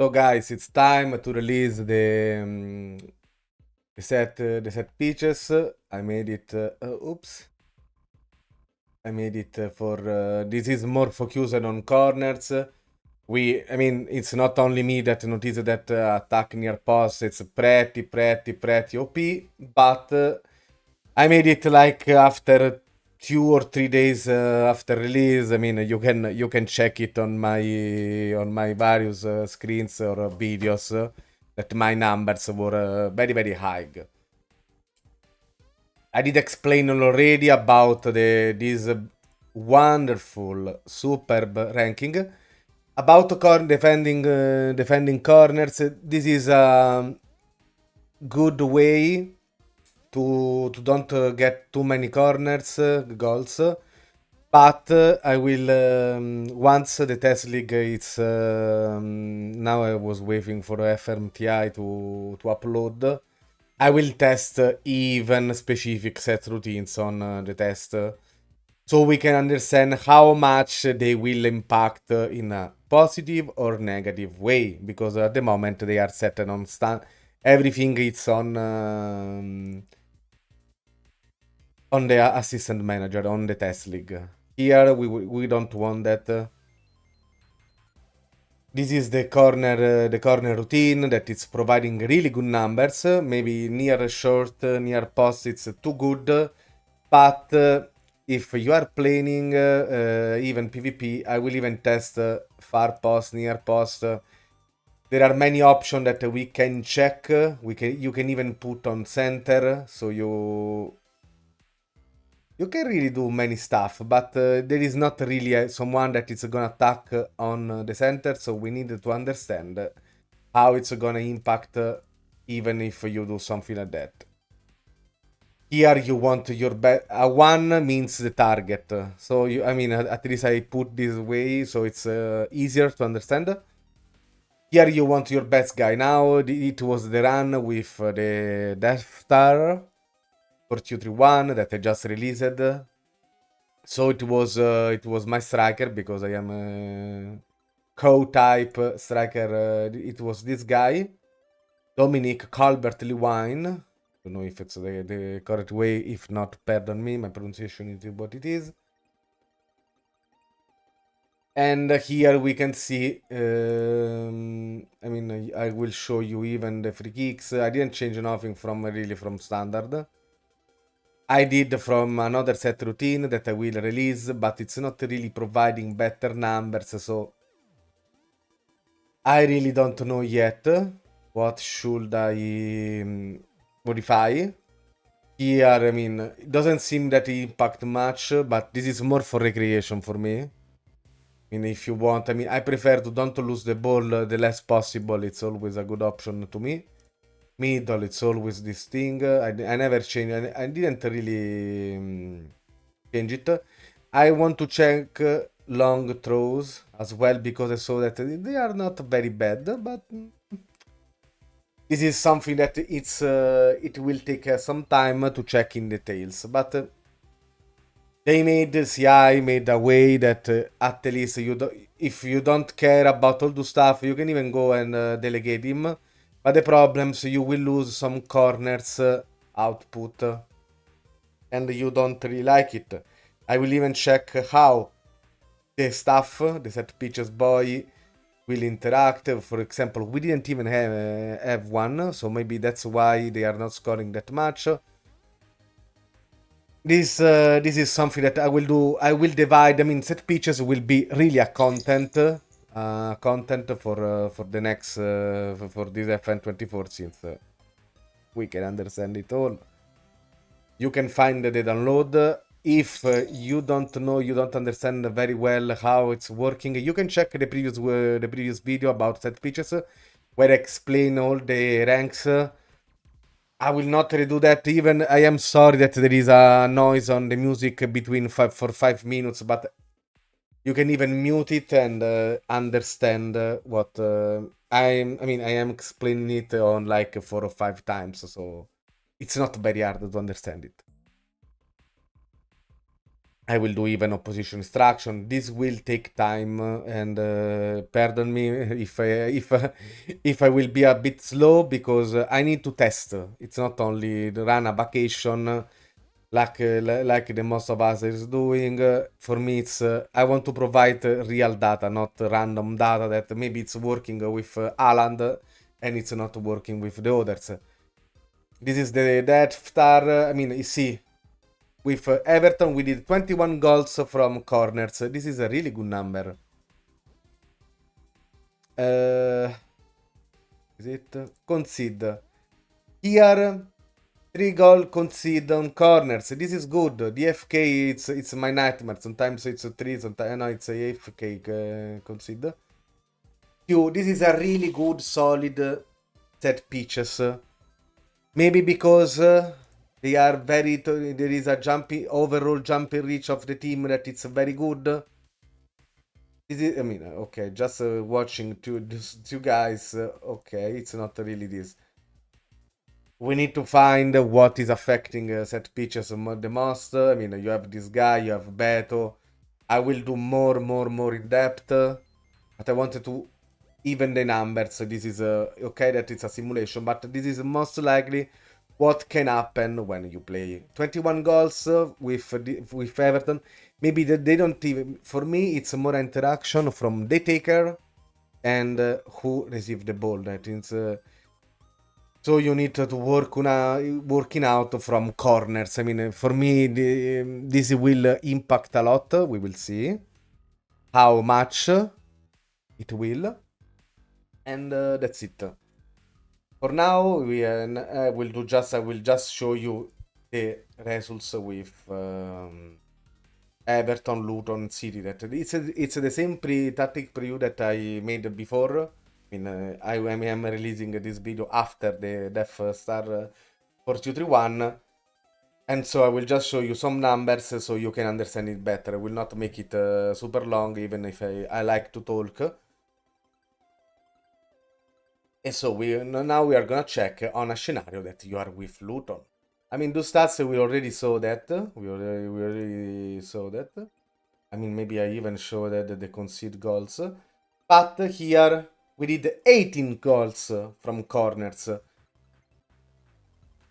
So guys, it's time to release the set pitches. I made it. Oops, I made it for. This is more focused on corners. I mean, it's not only me that noticed that attack near post. It's pretty OP. But I made it like after 2 or 3 days after release. I mean, you can check it on my various screens or videos that my numbers were very high. I did explain already about this wonderful, superb ranking. About defending corners, this is a good way to don't get too many corners goals. But I will once the test league it's now I was waiting for FM24 to upload. I will test even specific set routines on the test, so we can understand how much they will impact in a positive or negative way. Because at the moment they are set on everything it's on the assistant manager on the test league. Here we don't want that. This is the corner routine that is providing really good numbers. Maybe near short, near post, it's too good. But if you are playing even PvP, I will even test far post, near post. There are many options that we can check. You can even put on center, so you can really do many stuff, but there is not really someone that is gonna attack on the center, so we need to understand how it's gonna impact even if you do something like that. Here you want your a one means the target, so I mean at least I put this way so it's easier to understand. Here you want your best guy. Now it was the run with the Death Star for 231 that I just released. So it was my striker because I am a co-type striker. It was this guy, Dominic Calvert-Lewin. Don't know if it's the correct way. If not, pardon me. My pronunciation is what it is. And here we can see. I mean, I will show you even the free kicks. I didn't change nothing from standard. I did from another set routine that I will release, but it's not really providing better numbers, so I really don't know yet what should I modify. Here, I mean, it doesn't seem that it impact much, but this is more for recreation for me. I mean, if you want, I mean, I prefer to don't lose the ball the less possible. It's always a good option to me. Middle, it's always this thing. I never change. I didn't really change it. I want to check long throws as well because I saw that they are not very bad, but this is something that it will take some time to check in details. But they made CI made a way that at least if you don't care about all the stuff, you can even go and delegate him. But the problems, you will lose some corners output, and you don't really like it. I will even check how the stuff, the set pitches boy, will interact. For example, we didn't even have one, so maybe that's why they are not scoring that much. This is something that I will do. I will divide. I mean, set pitches will be really a content for the next for this FM24 since we can understand it all. You can find the download. If you don't know, you don't understand very well how it's working, you can check the previous video about set pitches where I explain all the ranks. I will not redo that. Even I am sorry that there is a noise on the music between for 5 minutes, but you can even mute it and understand what I mean. I am explaining it on like 4 or 5 times, so it's not very hard to understand it. I will do even opposition instruction. This will take time, and pardon me if I will be a bit slow because I need to test. It's not only run a vacation like the most of us is doing. For me, it's I want to provide real data, not random data that maybe it's working with Haaland and it's not working with the others. This is the Death Star. I mean, you see, with Everton, we did 21 goals from corners. This is a really good number. Is it? Concede. Here, 3 goal concede on corners. This is good. The FK, it's my nightmare. Sometimes it's a 3, sometimes no, it's a FK concede. This is a really good, solid set pitches. Maybe because they are very. There is a overall jumping reach of the team that it's very good. This is, I mean, okay, just watching two guys. Okay, it's not really this. We need to find what is affecting set pitches the most. I mean, you have this guy, you have Beto. I will do more in depth, but I wanted to even the numbers. This is okay that it's a simulation, but this is most likely what can happen when you play 21 goals with Everton. Maybe they don't even. For me, it's more interaction from the taker and who received the ball. That is. So you need to work on working out from corners. I mean, for me, this will impact a lot. We will see how much it will, and that's it. For now, I will just show you the results with Everton, Luton, City. That it's the same tactic preview that I made before. I mean, I am releasing this video after the Death Star 4231, and so I will just show you some numbers so you can understand it better. I will not make it super long, even if I like to talk. And so now we are gonna check on a scenario that you are with Luton. I mean, those stats we already saw that. We already saw that. I mean, maybe I even showed that the concede goals. But here we did 18 goals from corners.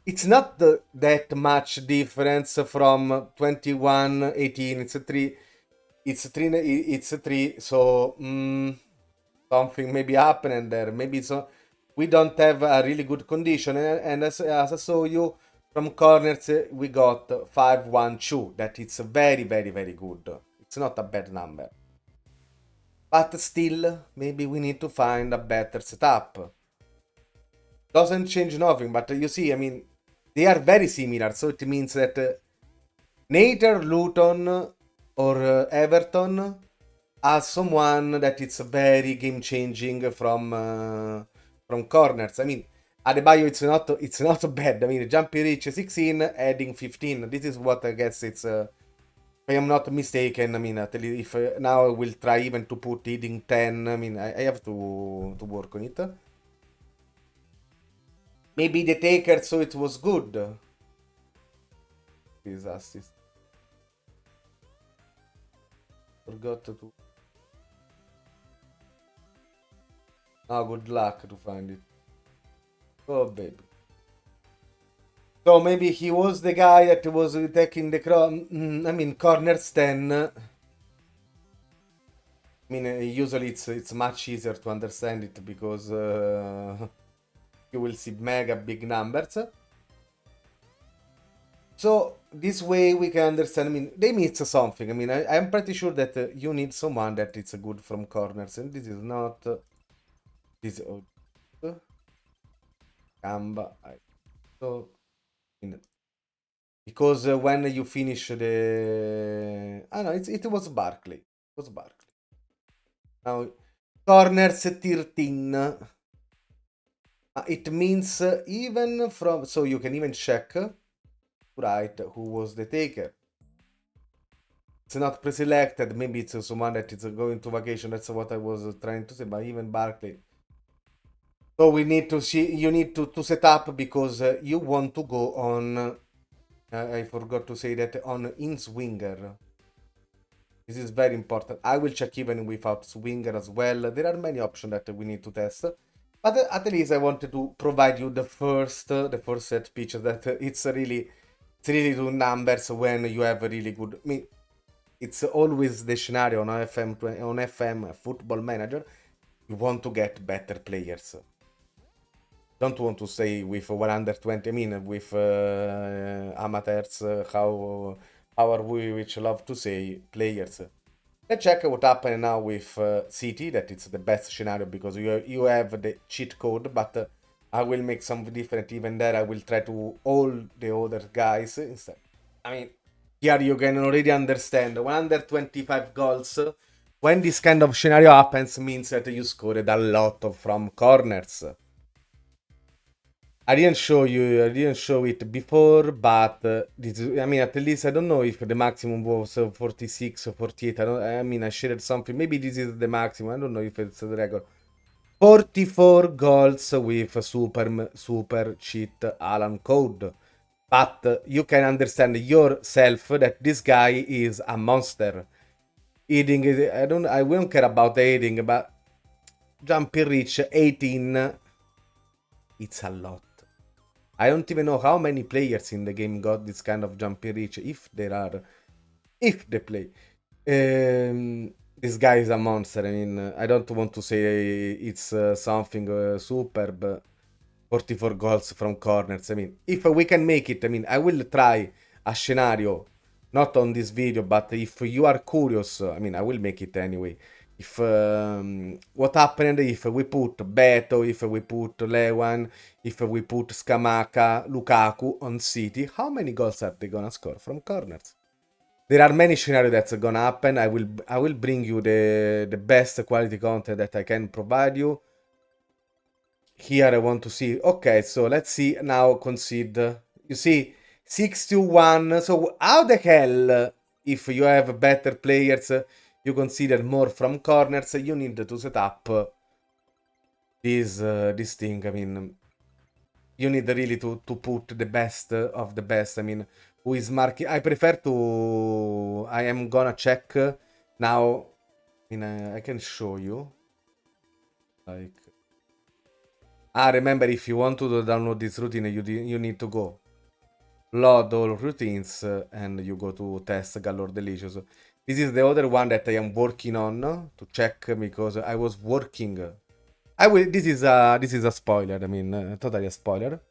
It's not that much difference from 21, 18. It's a 3. It's a 3. So something maybe happening there. Maybe so. We don't have a really good condition, and as I saw you from corners, we got 5-1-2. That it's very, very, very good. It's not a bad number. But still, maybe we need to find a better setup. Doesn't change nothing, but you see, I mean, they are very similar, so it means that neither Luton or Everton has someone that is very game-changing from corners. I mean, Adebayo, it's not bad. I mean, jumping reach 16, adding 15. This is what I guess it's. If I am not mistaken, I mean, if now I will try even to put heading 10. I mean, I have to work on it. Maybe the taker, so it was good. This assist. Forgot to. Oh, good luck to find it. Oh, baby. So maybe he was the guy that was taking the corners 10. I mean, usually it's much easier to understand it because you will see mega big numbers. So this way we can understand. I mean, they miss something. I mean, I'm pretty sure that you need someone that is good from corners, and this is not. This Gamba. So because when you finish the no, it was Barkley. It was Barkley. Now corners 13. It means even from, so you can even check right who was the taker. It's not pre-selected. Maybe it's someone that is going to vacation. That's what I was trying to say. But even Barkley. So we need to see. You need to set up because you want to go on. I forgot to say that on in swinger. This is very important. I will check even without swinger as well. There are many options that we need to test. But at least I wanted to provide you the first set picture that it's really do numbers when you have a really good. I mean, it's always the scenario on FM Football Manager. You want to get better players. Don't want to say with 120. I mean, with amateurs. How are we? Which love to say players. Let's check what happened now with City. That it's the best scenario because you have the cheat code, but I will make something different even there. I will try to all the other guys instead. I mean, here you can already understand 125 goals. When this kind of scenario happens, means that you scored a lot from corners. I didn't show it before, but I mean, at least I don't know if the maximum was 46 or 48. I mean, I shared something. Maybe this is the maximum. I don't know if it's the record. 44 goals with super cheat Alan code. But you can understand yourself that this guy is a monster. Eating is, I won't care about the eating, but jumping reach 18. It's a lot. I don't even know how many players in the game got this kind of jumping reach, if there are, if they play. This guy is a monster. I mean, I don't want to say it's something superb. 44 goals from corners. I mean, if we can make it, I mean, I will try a scenario, not on this video, but if you are curious, I mean, I will make it anyway. If what happened if we put Beto, if we put Lewan, if we put Scamacca, Lukaku on City, how many goals are they gonna score from corners? There are many scenarios that's gonna happen. I will bring you the best quality content that I can provide you. Here I want to see. Okay, so let's see now. Concede. You see, 6-1. So how the hell, if you have better players, you consider more from corners? You need to set up this thing. I mean, you need really to put the best of the best. I mean, who is marking? I prefer to. I am gonna check now. I mean, I can show you. Like, remember, if you want to download this routine, you need to go load all routines and you go to test Galore Delicious. This is the other one that I am working on to check because I was working. This is a spoiler. I mean, totally a spoiler.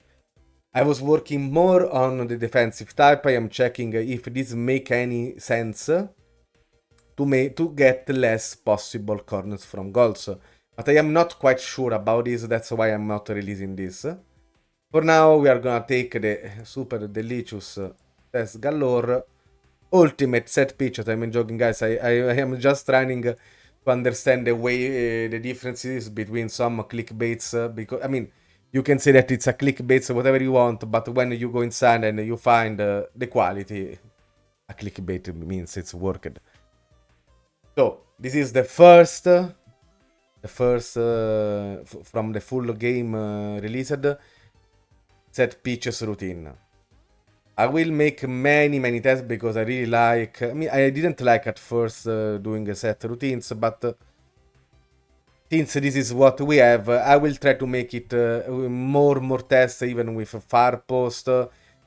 I was working more on the defensive type. I am checking if this make any sense to get less possible corners from goals. But I am not quite sure about this. That's why I'm not releasing this. For now, we are gonna take the super delicious test galore ultimate set pictures. I'm joking, guys. I am just trying to understand the way the differences between some clickbaits. Because I mean, you can say that it's a clickbait, so whatever you want. But when you go inside and you find the quality, a clickbait means it's worked. So this is the first from the full game released set pitches routine. I will make many tests because I really like. I mean, I didn't like at first doing set routines, but since this is what we have, I will try to make it more tests, even with far post,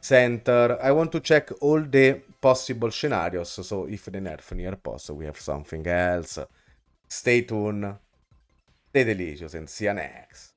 center. I want to check all the possible scenarios. So if the nerf near post, we have something else. Stay tuned. Stay delicious and see you next.